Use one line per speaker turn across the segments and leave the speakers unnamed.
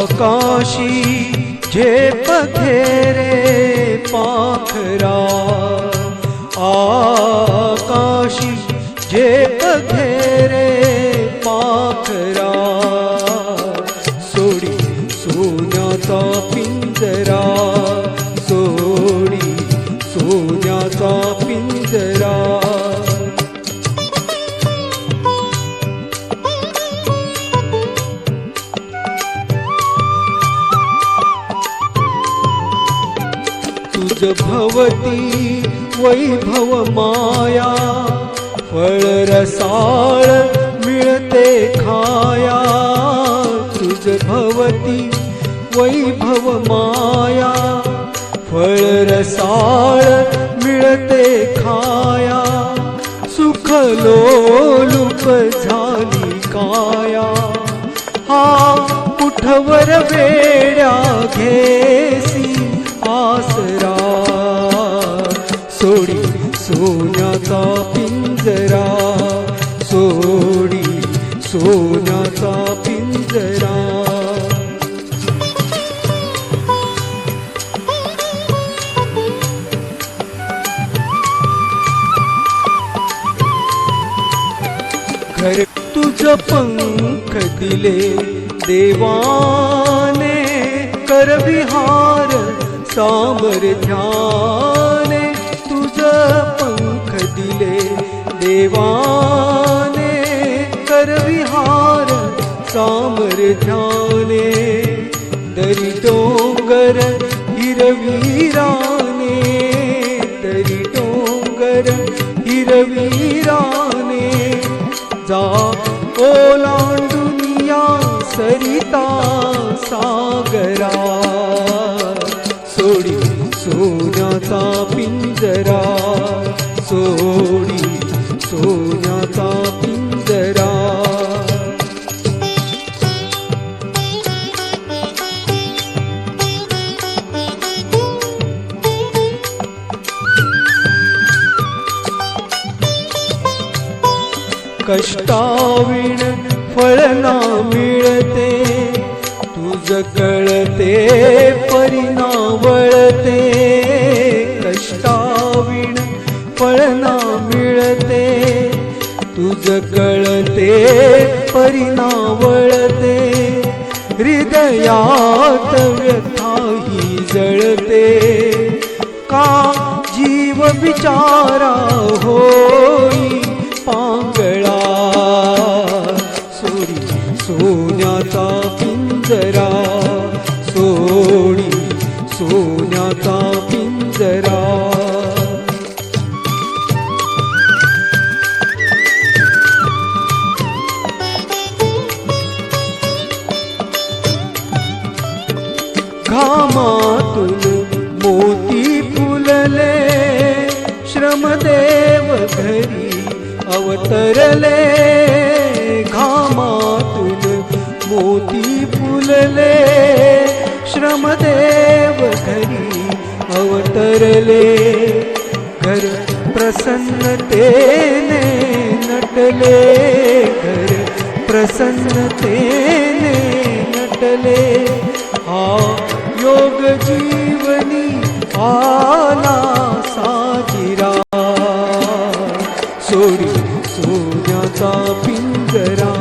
आकाशी झेप घेरे पाखरा, आकाशी झेप घेरे पाखरा, सोडी सोन्याचा पिंजरा, सोडी सोन्याचा पिंजरा. तुझ भवती वैभव माया, फळ रसाळ मिळते खाया. तुझ भवती वैभव माया, फळ रसाळ मिळते खाया. सुख लोलुप झाली काया, हा कुठवर वेड्या घेसी आसरा. सोडी सोन्याचा पिंजरा, सोडी सोन्याचा पिंजरा. घर तुझ पंख दिले देवाने, करविहार सामर्थ्याने. तुझ पंख दिले देवाने, करविहार सामर्थ्याने. दरी डोंगर हिरवीराने, दरी डोंगर हिरवीराने. जा ओलांडुनिया सरिता सागरा, सोडी सोन्याचा पिंजरा, सोडी सोन्याचा पिंजरा. कष्टाविण फळ ना मिळते, तुझ कळते परिणावळते. कष्टाविण फळ ना मिळते, तुझ कळते परिणावळते. हृदयात व्यथाही जळते, का जीव बिचारा होई पांगळा. सोडी सोन्याचा पिंजरा, सोडी सोन्याचा पिंजरा. घामातून मोती फुलले, श्रमदेव घरी अवतरले. घामातून मोती फुलले, श्रमदेव घरी अवतरले. घर प्रसन्नतेने नटले, घर प्रसन्नतेने नटले. हा योग जीवनी आला साजिरा, सोडी सोन्याचा पिंजरा,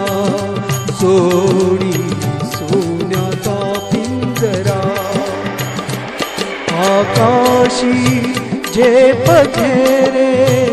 सोडी सोन्याचा पिंजरा. आकाशी झेप घेरे